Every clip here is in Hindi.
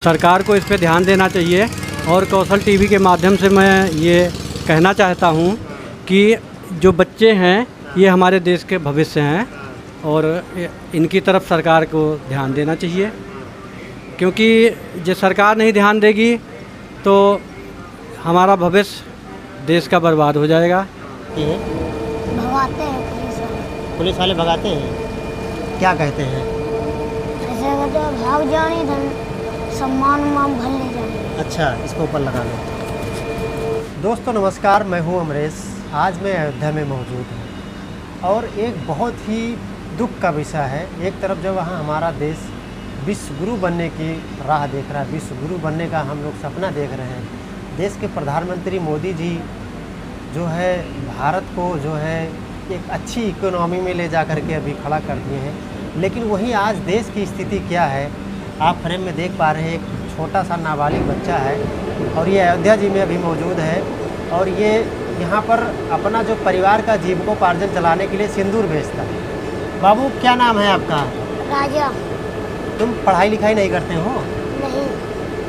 सरकार को इस पे ध्यान देना चाहिए। और कौशल टीवी के माध्यम से मैं ये कहना चाहता हूँ कि जो बच्चे हैं ये हमारे देश के भविष्य हैं और इनकी तरफ सरकार को ध्यान देना चाहिए, क्योंकि जो सरकार नहीं ध्यान देगी तो हमारा भविष्य देश का बर्बाद हो जाएगा। ये भगाते हैं पुलिस वाले भगाते हैं, क्या कहते हैं? ऐसे कहते हैं भाग जानी धन सम्मान उम्मान भल ले जाए। अच्छा, इसको ऊपर लगा लो। दोस्तों नमस्कार, मैं हूं अमरेश। आज मैं अयोध्या में मौजूद हूं और एक बहुत ही दुख का विषय है। एक तरफ जब वहाँ हमारा देश विश्व गुरु बनने की राह देख रहा है, विश्व गुरु बनने का हम लोग सपना देख रहे हैं। देश के प्रधानमंत्री मोदी जी जो है भारत को जो है एक अच्छी इकोनॉमी में ले जा कर के अभी खड़ा कर दिए हैं, लेकिन वहीं आज देश की स्थिति क्या है आप फ्रेम में देख पा रहे हैं। एक छोटा सा नाबालिग बच्चा है और ये अयोध्या जी में अभी मौजूद है और ये यहाँ पर अपना जो परिवार का जीविकोपार्जन चलाने के लिए सिंदूर बेचता है। बाबू क्या नाम है आपका? राजा। तुम पढ़ाई लिखाई नहीं करते हो? नहीं।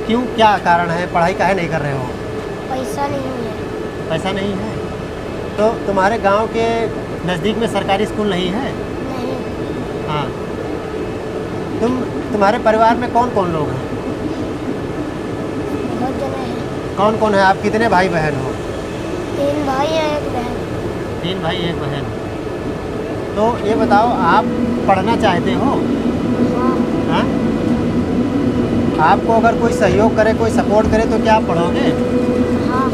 क्यों, क्या कारण है, पढ़ाई काहे नहीं कर रहे हो? पैसा नहीं है। पैसा नहीं है? तो तुम्हारे गांव के नज़दीक में सरकारी स्कूल नहीं है? नहीं। हाँ। तुम्हारे परिवार में कौन कौन लोग हैं? बहुत जने हैं। कौन कौन है? आप कितने भाई बहन हो? 3 भाई हैं 1 बहन। 3 भाई 1 बहन। तो ये बताओ, आप पढ़ना चाहते हो? हाँ। हाँ? आपको अगर कोई सहयोग करे, कोई सपोर्ट करे तो क्या आप पढ़ोगे? हाँ।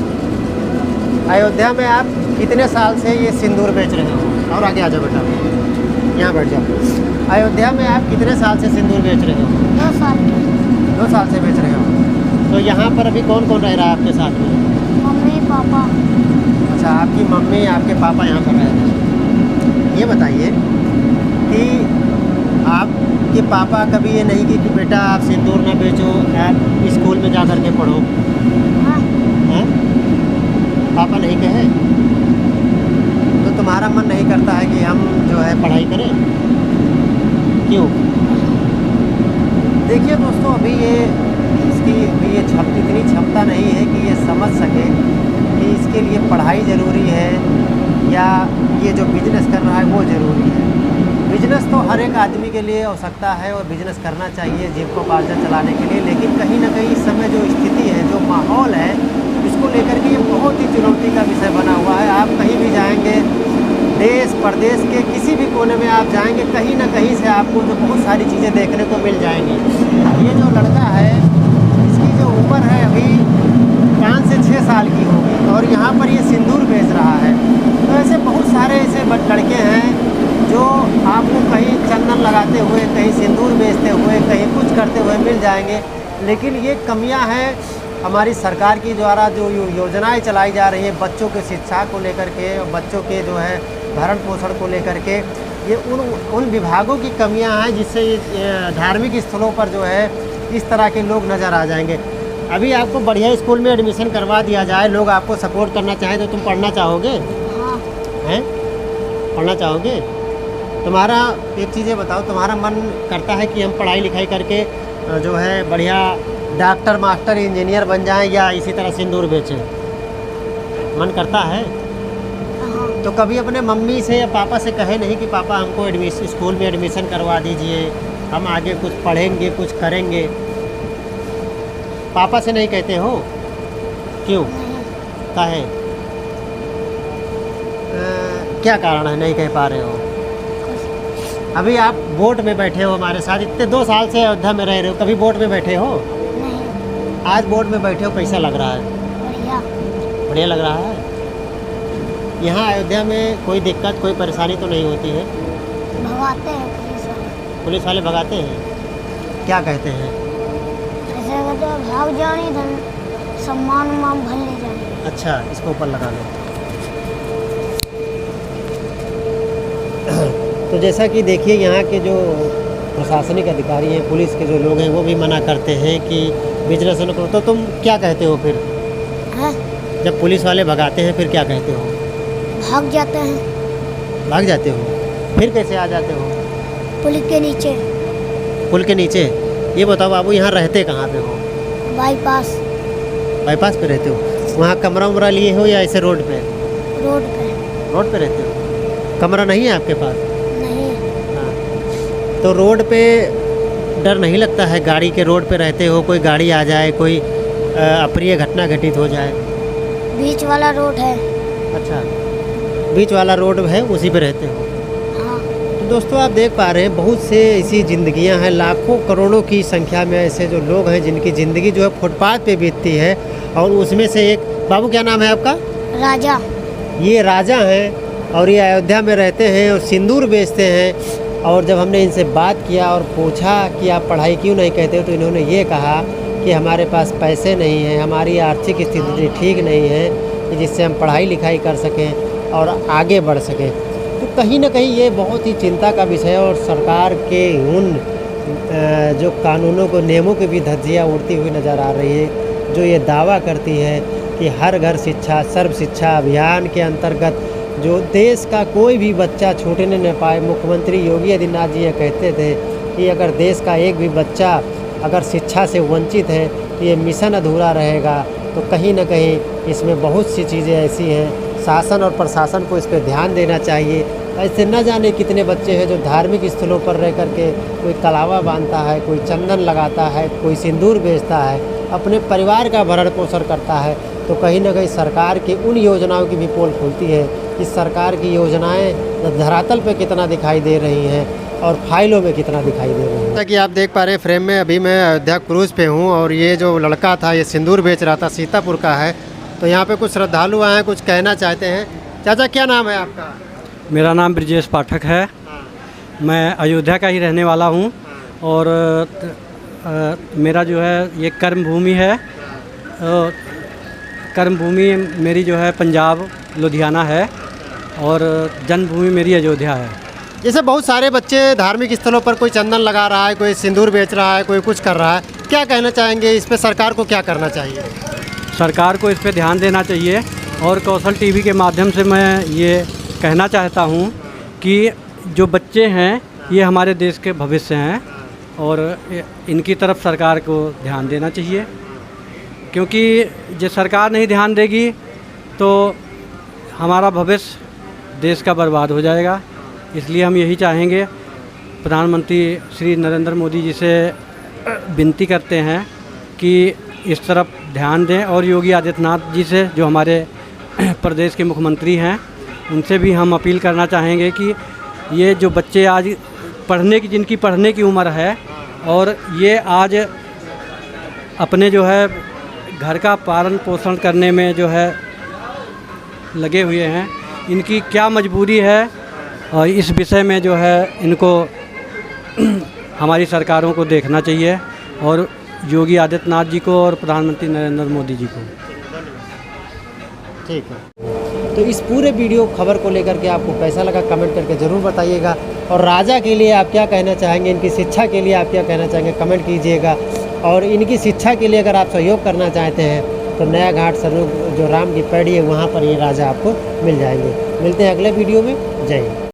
अयोध्या में आप कितने साल से ये सिंदूर बेच रहे हो? और आगे आ जाओ बेटा, यहाँ बैठ जाओ। अयोध्या में आप कितने साल से सिंदूर बेच रहे हो? 2 साल के। 2 साल से बेच रहे हो। तो यहाँ पर अभी कौन कौन रह रहा है आपके साथ में? Mummy papa. अच्छा, आपकी मम्मी आपके पापा यहाँ पर रह रहे हैं। ये बताइए कि आपके पापा कभी ये नहीं कि बेटा आप सिंदूर ना बेचो, आप स्कूल में जा कर के पढ़ो? हाँ। हैं? पापा नहीं कहे? तो तुम्हारा मन नहीं करता है कि हम जो है पढ़ाई करें? क्यों? देखिए दोस्तों, अभी ये इसकी अभी ये इतनी क्षमता नहीं है कि ये समझ सके कि इसके लिए पढ़ाई ज़रूरी है या ये जो बिजनेस कर रहा है वो ज़रूरी है। बिजनेस तो हर एक आदमी के लिए आवश्यकता है और बिजनेस करना चाहिए जीविकोपार्जन चलाने के लिए, लेकिन कहीं ना कहीं इस समय जो स्थिति है, जो माहौल है, इसको लेकर के ये बहुत ही चुनौती का विषय बना हुआ है। आप कहीं भी जाएंगे, देश प्रदेश के किसी भी कोने में आप जाएंगे, कहीं ना कहीं से आपको जो बहुत सारी चीज़ें देखने को मिल जाएंगी। ये जो लड़का है, इसकी जो उम्र है अभी 5 से 6 साल की होगी और यहाँ पर ये सिंदूर बेच रहा है। तो ऐसे बहुत सारे ऐसे लड़के हैं जो आपको कहीं चंदन लगाते हुए, कहीं सिंदूर बेचते हुए, कहीं कुछ करते हुए मिल जाएंगे। लेकिन ये कमियां हैं हमारी सरकार की द्वारा जो योजनाएं चलाई जा रही हैं बच्चों के शिक्षा को लेकर के, बच्चों के जो है भरण पोषण को लेकर के, ये उन विभागों की कमियां हैं जिससे धार्मिक स्थलों पर जो है इस तरह के लोग नज़र आ जाएंगे। अभी आपको बढ़िया स्कूल में एडमिशन करवा दिया जाए, लोग आपको सपोर्ट करना चाहें तो तुम पढ़ना चाहोगे? हाँ। हैं? पढ़ना चाहोगे? तुम्हारा एक चीज़ें बताओ, तुम्हारा मन करता है कि हम पढ़ाई लिखाई करके जो है बढ़िया डॉक्टर मास्टर इंजीनियर बन जाएं या इसी तरह सिंदूर बेचें? मन करता है? हाँ। तो कभी अपने मम्मी से या पापा से कहे नहीं कि पापा हमको स्कूल में एडमिशन करवा दीजिए, हम आगे कुछ पढ़ेंगे, कुछ करेंगे? पापा से नहीं कहते हो? क्यों? नहीं। काहे? क्या कारण है नहीं कह पा रहे हो? अभी आप बोट में बैठे हो हमारे साथ, इतने 2 साल से अयोध्या में रह रहे हो, कभी बोट में बैठे हो? नहीं। आज बोट में बैठे हो, कैसा लग रहा है? बढ़िया। बढ़िया लग रहा है। यहाँ अयोध्या में कोई दिक्कत, कोई परेशानी तो नहीं होती है? भगाते हैं पुलिस वाले। पुलिस वाले भगाते हैं, क्या कहते हैं? ऐसे कहते हैं भाग जानी धन सम्मान उम्मान भल ले जाए। अच्छा, इसको ऊपर लगा लो। तो जैसा कि देखिए, यहाँ के जो प्रशासनिक अधिकारी हैं, पुलिस के जो लोग हैं, वो भी मना करते हैं कि बिजनेस न करो। तो तुम क्या कहते हो फिर? हैं? जब पुलिस वाले भगाते हैं फिर क्या कहते हो? भाग जाते हैं। भाग जाते हो? फिर कैसे आ जाते हो? पुल के नीचे। पुल के नीचे? ये बताओ बाबू, यहाँ रहते कहाँ पे हो? बाईपास बाईपास पे रहते हो? वहाँ कमरा उमरा लिए हो या ऐसे रोड पे? रोड पे रोड पे रहते हो? कमरा नहीं है आपके पास? नहीं है। हाँ। तो रोड पे डर नहीं लगता है? गाड़ी के रोड पे रहते हो, कोई गाड़ी आ जाए, कोई अप्रिय घटना घटित हो जाए? बीच वाला रोड है। अच्छा, बीच वाला रोड है, उसी पे रहते हो? हाँ। तो दोस्तों आप देख पा रहे हैं बहुत से ऐसी ज़िंदगियां हैं, लाखों करोड़ों की संख्या में ऐसे जो लोग हैं जिनकी ज़िंदगी जो है फुटपाथ पे बीतती है। और उसमें से एक, बाबू क्या नाम है आपका? राजा। ये राजा हैं और ये अयोध्या में रहते हैं और सिंदूर बेचते हैं। और जब हमने इनसे बात किया और पूछा कि आप पढ़ाई क्यों नहीं कहते हो, तो इन्होंने ये कहा कि हमारे पास पैसे नहीं हैं, हमारी आर्थिक स्थिति ठीक नहीं है कि जिससे हम पढ़ाई लिखाई कर सकें और आगे बढ़ सकें। तो कहीं ना कहीं ये बहुत ही चिंता का विषय है और सरकार के उन जो कानूनों को, नियमों की भी धज्जियाँ उड़ती हुई नज़र आ रही है, जो ये दावा करती है कि हर घर शिक्षा, सर्व शिक्षा अभियान के अंतर्गत जो देश का कोई भी बच्चा छूटने न पाए। मुख्यमंत्री योगी आदित्यनाथ जी ये कहते थे कि अगर देश का एक भी बच्चा अगर शिक्षा से वंचित है तो ये मिशन अधूरा रहेगा। तो कहीं ना कहीं इसमें बहुत सी चीज़ें ऐसी हैं, शासन और प्रशासन को इस पर ध्यान देना चाहिए। ऐसे न जाने कितने बच्चे हैं जो धार्मिक स्थलों पर रह कर के कोई कलावा बांधता है, कोई चंदन लगाता है, कोई सिंदूर बेचता है, अपने परिवार का भरण पोषण करता है। तो कहीं ना कहीं सरकार की उन योजनाओं की भी पोल खुलती है कि सरकार की योजनाएं धरातल पे कितना दिखाई दे रही हैं और फाइलों में कितना दिखाई दे रही हैं। जैसा कि आप देख पा रहे हैं फ्रेम में, अभी मैं अयोध्या क्रूज़ पे हूँ और ये जो लड़का था ये सिंदूर बेच रहा था, सीतापुर का है। तो यहाँ पे कुछ श्रद्धालु आए हैं, कुछ कहना चाहते हैं। चाचा क्या नाम है आपका? मेरा नाम ब्रजेश पाठक है। मैं अयोध्या का ही रहने वाला हूँ और मेरा जो है ये कर्म भूमि है। कर्म भूमि मेरी जो है पंजाब लुधियाना है और जन्मभूमि मेरी अयोध्या है। जैसे बहुत सारे बच्चे धार्मिक स्थलों पर कोई चंदन लगा रहा है, कोई सिंदूर बेच रहा है, कोई कुछ कर रहा है, क्या कहना चाहेंगे इस पे? सरकार को क्या करना चाहिए? सरकार को इस पे ध्यान देना चाहिए और कौशल टीवी के माध्यम से मैं ये कहना चाहता हूँ कि जो बच्चे हैं ये हमारे देश के भविष्य हैं और इनकी तरफ सरकार को ध्यान देना चाहिए, क्योंकि जो सरकार नहीं ध्यान देगी तो हमारा भविष्य देश का बर्बाद हो जाएगा। इसलिए हम यही चाहेंगे, प्रधानमंत्री श्री नरेंद्र मोदी जी से विनती करते हैं कि इस तरफ ध्यान दें और योगी आदित्यनाथ जी से, जो हमारे प्रदेश के मुख्यमंत्री हैं, उनसे भी हम अपील करना चाहेंगे कि ये जो बच्चे आज जिनकी पढ़ने की उम्र है और ये आज अपने जो है घर का पालन पोषण करने में जो है लगे हुए हैं, इनकी क्या मजबूरी है और इस विषय में जो है इनको हमारी सरकारों को देखना चाहिए और योगी आदित्यनाथ जी को और प्रधानमंत्री नरेंद्र मोदी जी को। ठीक है, तो इस पूरे वीडियो खबर को लेकर के आपको कैसा लगा कमेंट करके ज़रूर बताइएगा। और राजा के लिए आप क्या कहना चाहेंगे, इनकी शिक्षा के लिए आप क्या कहना चाहेंगे, कमेंट कीजिएगा। और इनकी शिक्षा के लिए अगर आप सहयोग करना चाहते हैं तो नया घाट सरयू जो राम की पैड़ी है वहाँ पर ये राजा आपको मिल जाएंगे। मिलते हैं अगले वीडियो में। जय हिंद।